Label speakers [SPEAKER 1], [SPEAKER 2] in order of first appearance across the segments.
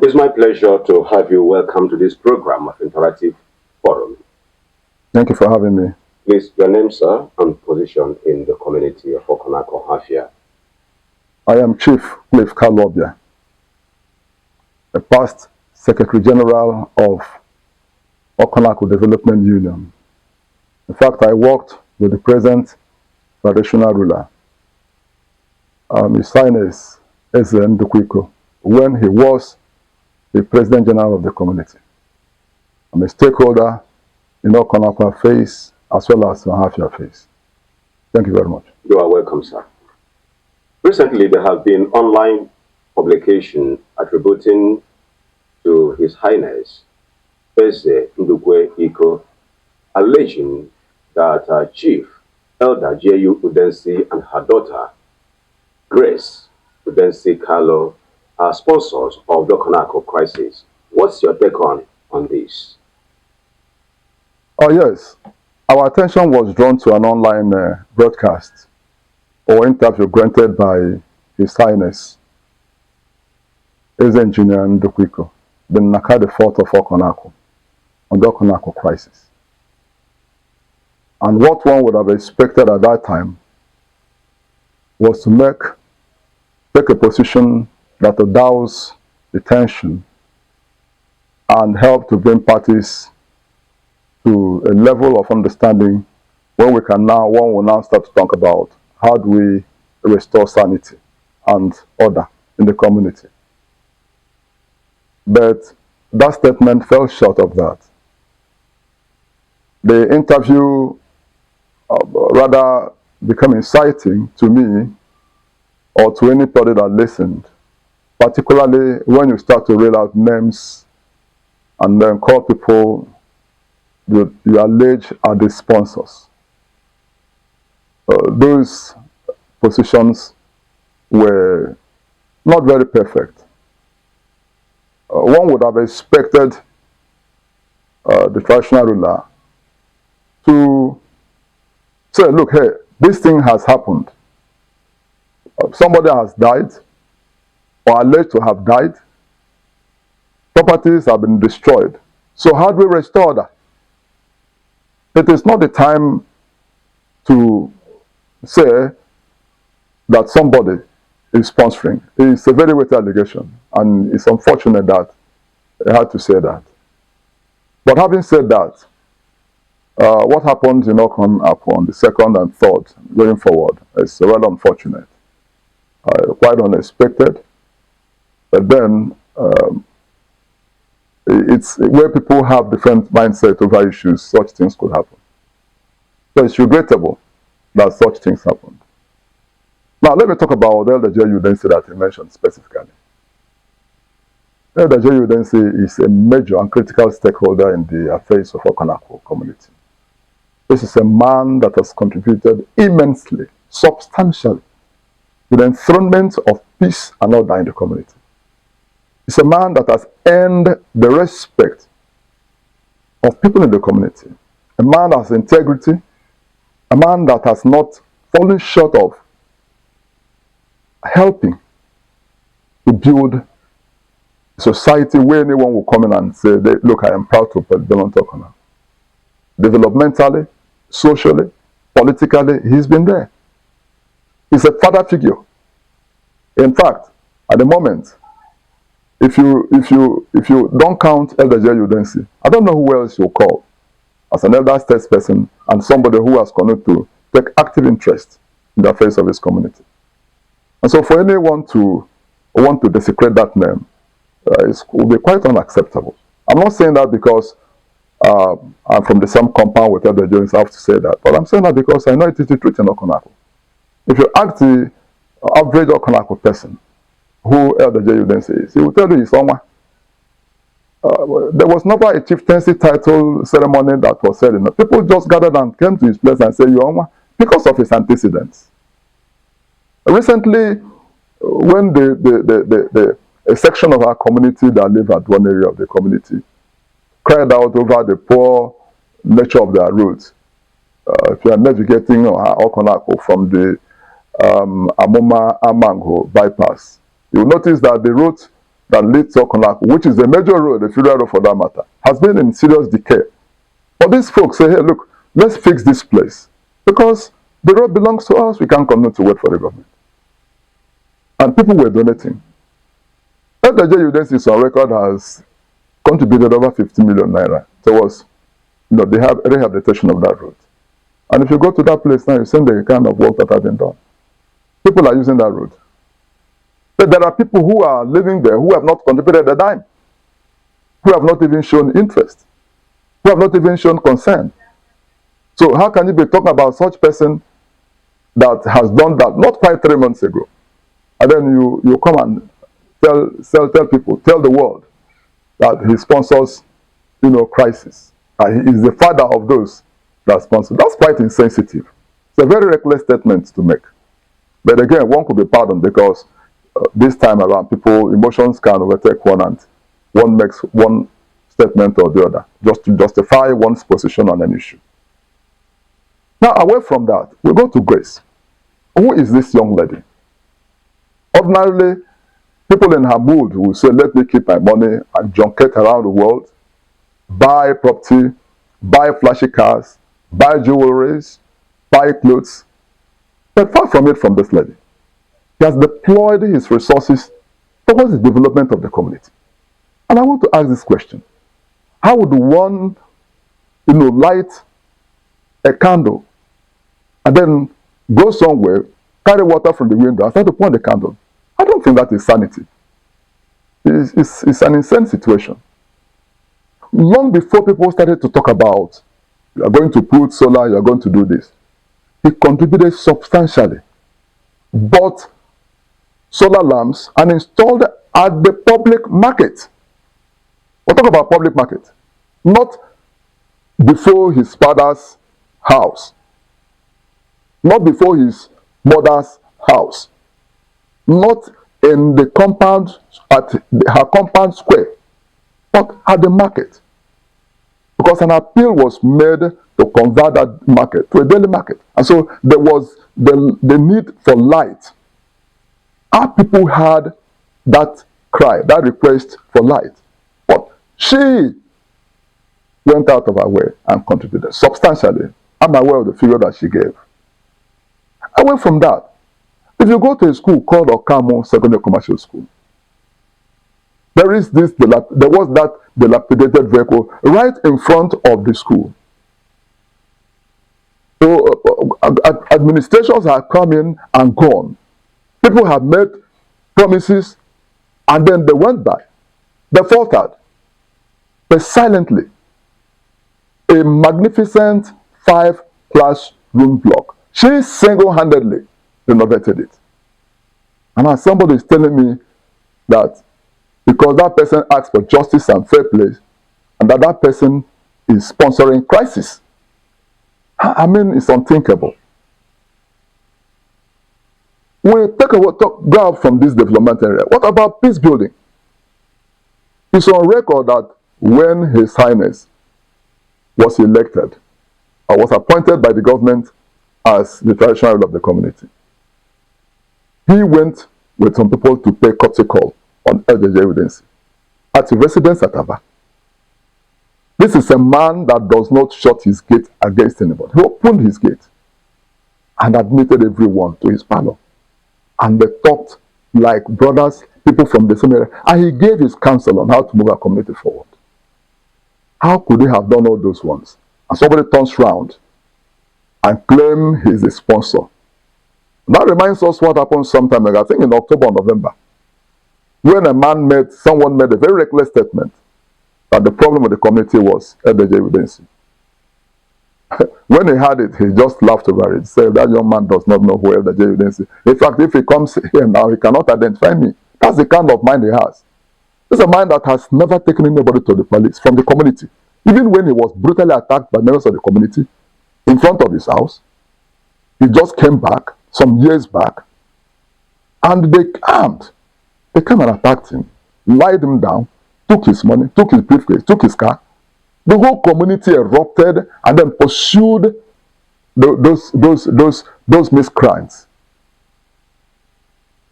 [SPEAKER 1] It's my pleasure to have you welcome to this program of Interactive Forum.
[SPEAKER 2] Thank you for having me.
[SPEAKER 1] Please, your name, sir, and position in the community of Okon-Aku.
[SPEAKER 2] I am Chief Cliff Kalu, a past Secretary General of Okon-Aku Development Union. In fact, I worked with the present traditional ruler, His Highness Eze Ndukwiko, when he was the President General of the community. I'm a stakeholder in Okon-Aku affairs as well as Ohafia affairs. Thank you very much.
[SPEAKER 1] You are welcome, sir. Recently, there have been online publications attributing to His Highness Eze Ndukwiko, alleging that Chief Elder J.U. Udensi and her daughter, Grace Udensi Kalu, are sponsors of the Okon-Aku crisis. What's your take on this?
[SPEAKER 2] Oh, yes. Our attention was drawn to an online broadcast or interview granted by His Highness Eze Engineer Ndukwiko, the Naka the Fourth of Okon-Aku, on the Okon-Aku crisis. And what one would have expected at that time was to take a position that would douse the tension and help to bring parties to a level of understanding when one will now start to talk about how do we restore sanity and order in the community. But that statement fell short of that. The interview rather became inciting to me or to anybody that listened, particularly when you start to reel out names and then call people you allege are the sponsors. Those positions were not very perfect. One would have expected the traditional ruler to say, look, hey, this thing has happened. Somebody has died or alleged to have died. Properties have been destroyed. So how do we restore that? It is not the time to say that somebody is sponsoring. It's a very weighty allegation, and it's unfortunate that I had to say that. But having said that, what happened in Okon-Aku on the 2nd and 3rd going forward is well unfortunate, quite unexpected. But then it's where people have different mindset over issues, such things could happen. So it's regrettable that such things happened. Now let me talk about Elder J.U. Udensi that he mentioned specifically. Elder J.U. Udensi is a major and critical stakeholder in the affairs of Okon-Aku community. This is a man that has contributed immensely, substantially, to the enthronement of peace and order in the community. It's a man that has earned the respect of people in the community. A man that has integrity. A man that has not fallen short of helping to build a society where anyone will come in and say, look, I am proud to belong to Okon-Aku. Developmentally, socially, politically, he's been there. He's a father figure. In fact, at the moment, if you don't count Elder J.U. Udensi, I don't know who else you'll call as an elder statesperson and somebody who has continued to take active interest in the affairs of his community. And so for anyone to want to desecrate that name will be quite unacceptable. I'm not saying that because I'm from the same compound with Elder J.U. Udensi, I have to say that, but I'm saying that because I know it is the truth in Okon-Aku. If you ask the average Okon-Aku person who Elder J.U. Udensi is, he will tell you he's someone. There was never a chieftaincy title ceremony that was said. People just gathered and came to his place and said, "You are," because of his antecedents. Recently, when a section of our community that live at one area of the community cried out over the poor nature of their roads, if you are navigating Okon-Aku from the Amoma Amango bypass, you will notice that the route that leads to Okon-Aku, which is a major road, a federal road for that matter, has been in serious decay. But these folks say, hey, look, let's fix this place. Because the road belongs to us, we can't continue to wait for the government. And people were donating. LJ Udensi is on record has contributed over 50 million naira towards they have rehabilitation of that road. And if you go to that place now, you see the kind of work that has been done. People are using that road. But there are people who are living there who have not contributed a dime, who have not even shown interest, who have not even shown concern. So how can you be talking about such person that has done that not quite 3 months ago? And then you come and tell people, tell the world that he sponsors, crisis. He is the father of those that sponsor. That's quite insensitive. It's a very reckless statement to make. But again, one could be pardoned because this time around, emotions can overtake one, and one makes one statement or the other just to justify one's position on an issue. Now, away from that, we go to Grace. Who is this young lady? Ordinarily, people in her mood will say, let me keep my money and junket around the world, buy property, buy flashy cars, buy jewelries, buy clothes. But far from it from this lady. He has deployed his resources towards the development of the community. And I want to ask this question. How would one, light a candle and then go somewhere, carry water from the window and start to point the candle? I don't think that is sanity. It's an insane situation. Long before people started to talk about, you are going to put solar, you are going to do this, he contributed substantially, bought solar lamps and installed at the public market. We'll talk about public market, not before his father's house, not before his mother's house, not in the compound, at her compound square, but at the market. Because an appeal was made to convert that market to a daily market. And so there was the need for light. Our people had that cry, that request for light. But she went out of her way and contributed substantially. I'm aware of the figure that she gave. Away from that, if you go to a school called Okamo Secondary Commercial School, there was that dilapidated vehicle right in front of the school. So administrations have come in and gone. People have made promises and then they went by. They faltered. But silently, a magnificent 5-classroom block. She single-handedly renovated it. And now somebody is telling me that because that person asked for justice and fair play, and that person is sponsoring crisis. I mean, it's unthinkable. We go out from this development area. What about peace building? It's on record that when His Highness was elected, or was appointed by the government as the traditional ruler of the community, he went with some people to pay courtesy call on LJ Udensi at a residence at Aba. This is a man that does not shut his gate against anybody. He opened his gate and admitted everyone to his parlor. And they talked like brothers, people from the same area. And he gave his counsel on how to move our community forward. How could he have done all those ones? And somebody turns around and claim he's a sponsor. That reminds us what happened some time ago, I think in October or November, when someone made a very reckless statement that the problem with the community was LJ Udensi. When he heard it, he just laughed over it. He said, that young man does not know who LJ Udensi is. In fact, if he comes here now, he cannot identify me. That's the kind of mind he has. It's a mind that has never taken anybody to the police from the community. Even when he was brutally attacked by members of the community in front of his house, he just came back some years back and they came and attacked him, lied him down, took his money, took his briefcase, took his car. The whole community erupted and then pursued those miscreants.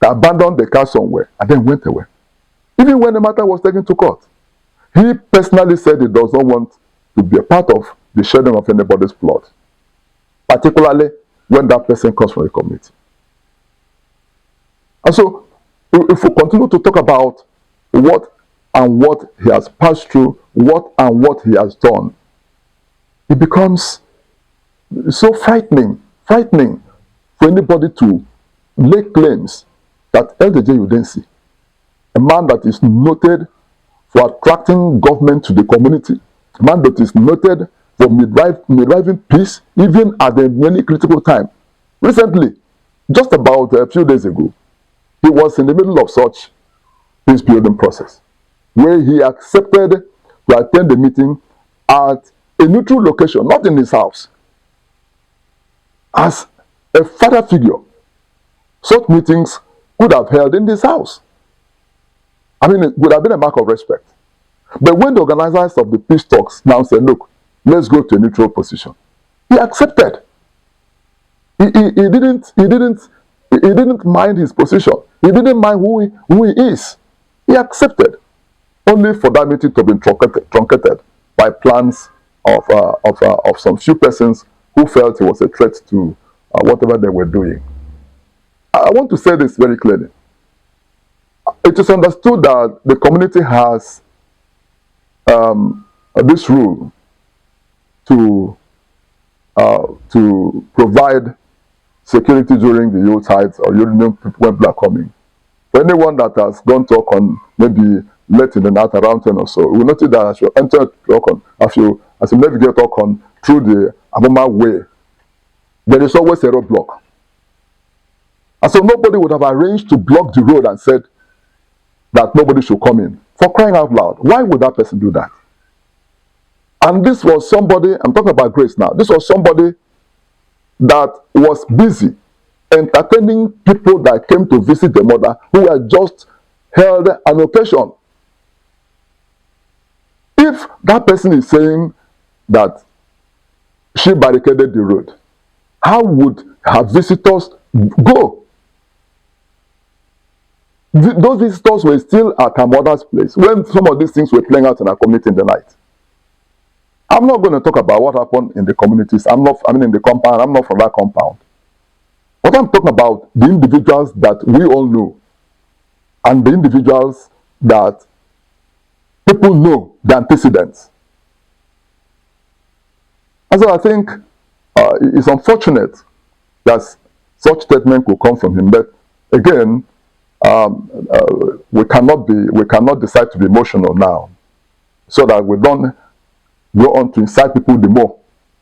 [SPEAKER 2] They abandoned the car somewhere and then went away. Even when the matter was taken to court, he personally said he does not want to be a part of the shedding of anybody's blood, particularly when that person comes from the community. And so, if we continue to talk about what he has passed through, what he has done, it becomes so frightening for anybody to lay claims that LDJ Udensi, a man that is noted for attracting government to the community, a man that is noted for midriving peace, even at a very critical time. Recently, just about a few days ago, he was in the middle of such peace building process, where he accepted to attend the meeting at a neutral location, not in his house, as a father figure. Such meetings could have held in this house. I mean, it would have been a mark of respect. But when the organizers of the peace talks now said, look, let's go to a neutral position, he accepted. He didn't mind his position. He didn't mind who he is. He accepted, only for that meeting to be truncated by plans of some few persons who felt it was a threat to whatever they were doing. I want to say this very clearly. It is understood that the community has this rule to provide security during the Yuletide or when people are coming. For anyone that has gone to Okon, maybe late in the night around 10 or so, you will notice that as you enter Okon, as you navigate Okon through the Aboma way, there is always a roadblock. And so nobody would have arranged to block the road and said that nobody should come in. For crying out loud, why would that person do that? And this was somebody, I'm talking about Grace now, this was somebody that was busy entertaining people that came to visit the mother who had just held an occasion. If that person is saying that she barricaded the road, how would her visitors go? Those visitors were still at her mother's place when some of these things were playing out in her community in the night. I'm not going to talk about what happened in the communities. In the compound. I'm not from that compound. What I'm talking about, the individuals that we all know, and the individuals that people know the antecedents. And so I think it's unfortunate that such statement could come from him. But again, we cannot decide to be emotional now, so that we don't go on to incite people the more.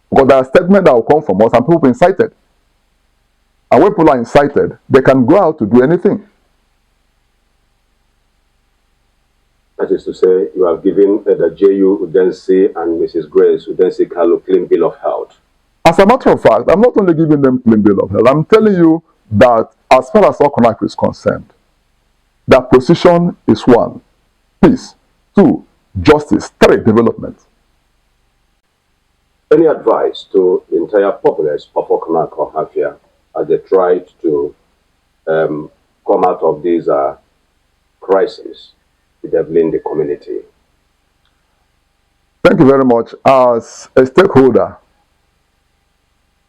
[SPEAKER 2] Because there are statements that will come from us and people will be incited. And when people are incited, they can go out to do anything.
[SPEAKER 1] That is to say, you have given the J.U. Udensi and Mrs. Grace Udensi Kalu clean bill of health.
[SPEAKER 2] As a matter of fact, I'm not only giving them clean bill of health, I'm telling you that as far as Okon-Aku is concerned, their position is 1, peace, 2, justice, 3, development.
[SPEAKER 1] Any advice to the entire populace of Okon-Aku as they tried to come out of this crisis bedeviling the community?
[SPEAKER 2] Thank you very much. As a stakeholder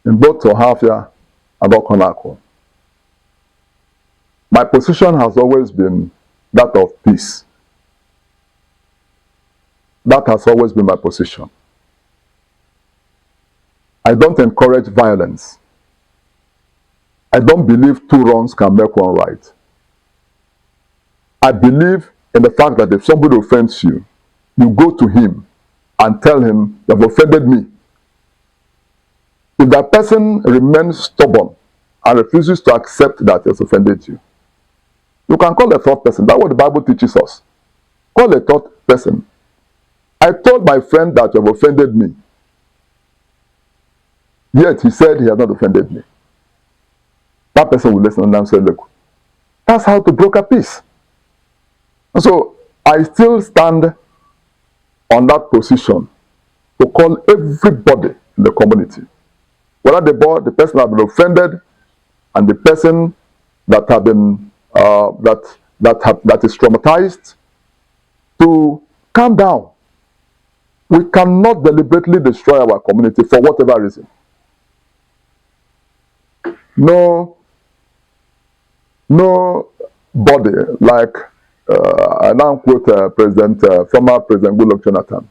[SPEAKER 2] in both Ohafia and Okon-Aku, my position has always been that of peace. That has always been my position. I don't encourage violence. I don't believe 2 wrongs can make 1 right. I believe in the fact that if somebody offends you, you go to him and tell him, you have offended me. If that person remains stubborn and refuses to accept that he has offended you, you can call a 3rd person. That's what the Bible teaches us. Call a 3rd person. I told my friend that you have offended me. Yet he said he has not offended me. That person will listen and say, look, that's how to broker peace. And so I still stand on that position to call everybody in the community, whether the person has been offended and the person that have been that is traumatized to calm down. We cannot deliberately destroy our community for whatever reason. No body, like I now quote former President Goodluck Jonathan,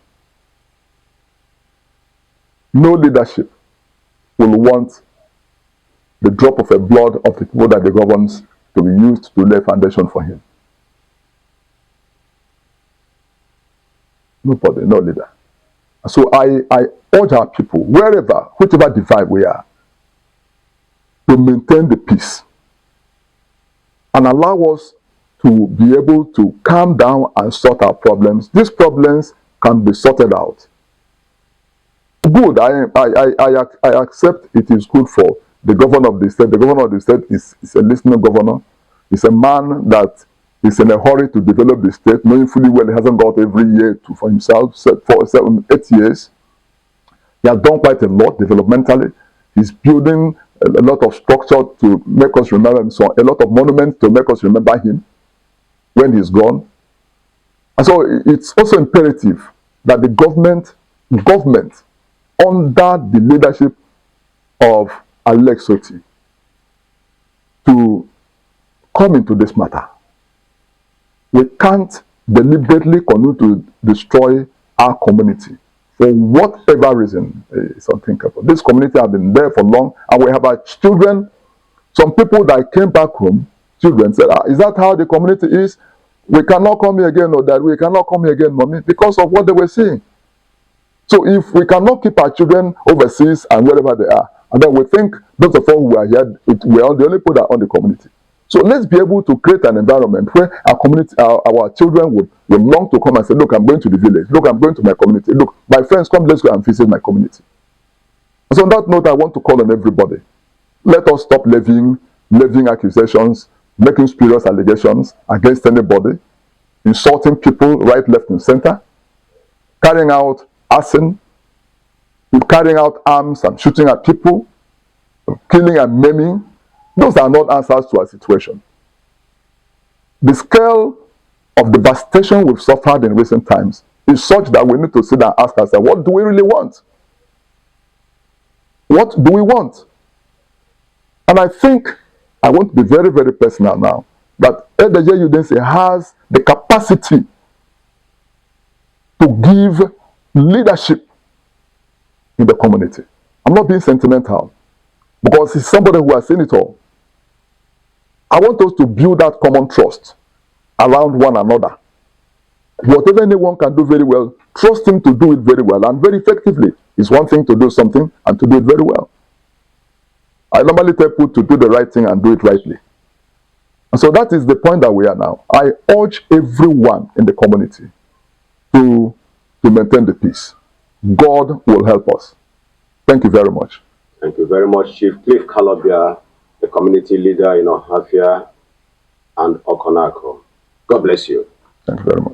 [SPEAKER 2] no leadership will want the drop of a blood of the people that he governs to be used to lay foundation for him. Nobody, no leader. So I urge our people, wherever, whichever divide we are, to maintain the peace and allow us to be able to calm down and sort our problems. These problems can be sorted out. Good, I accept it is good for the governor of the state. The governor of the state is a listening governor. He's a man that is in a hurry to develop the state, knowing fully well he hasn't got every year for himself for 8 years. He has done quite a lot developmentally. He's building a lot of structure to make us remember him, so a lot of monuments to make us remember him when he's gone. And so it's also imperative that the government under the leadership of Alex Soti to come into this matter. We can't deliberately continue to destroy our community for whatever reason. It's unthinkable. This community has been there for long, and we have our children. Some people that came back home, children said, is that how the community is? We cannot come here again, or that we cannot come here again, mommy, because of what they were seeing. So if we cannot keep our children overseas and wherever they are, and then we think those of us who are here, we are the only people that are on the community. So let's be able to create an environment where our community, our children would long to come and say, look, I'm going to the village. Look, I'm going to my community. Look, my friends, come, let's go and visit my community. So on that note, I want to call on everybody. Let us stop levying accusations, making spurious allegations against anybody, insulting people right, left, and center, carrying out arson, carrying out arms and shooting at people, killing and maiming. Those are not answers to our situation. The scale of devastation we've suffered in recent times is such that we need to sit down and ask ourselves, what do we really want? What do we want? And I think, I want to be very, very personal now, that Udensi has the capacity to give leadership in the community. I'm not being sentimental, because he's somebody who has seen it all. I want us to build that common trust around one another. Whatever anyone can do very well, trust him to do it very well and very effectively. It's one thing to do something and to do it very well. I normally tell people to do the right thing and do it rightly. And so that is the point that we are now. I urge everyone in the community to maintain the peace. God will help us. Thank you very much.
[SPEAKER 1] Thank you very much, Chief Cliff Kalobia, the community leader in Ohafia and Okon-Aku. God bless you.
[SPEAKER 2] Thank you very much.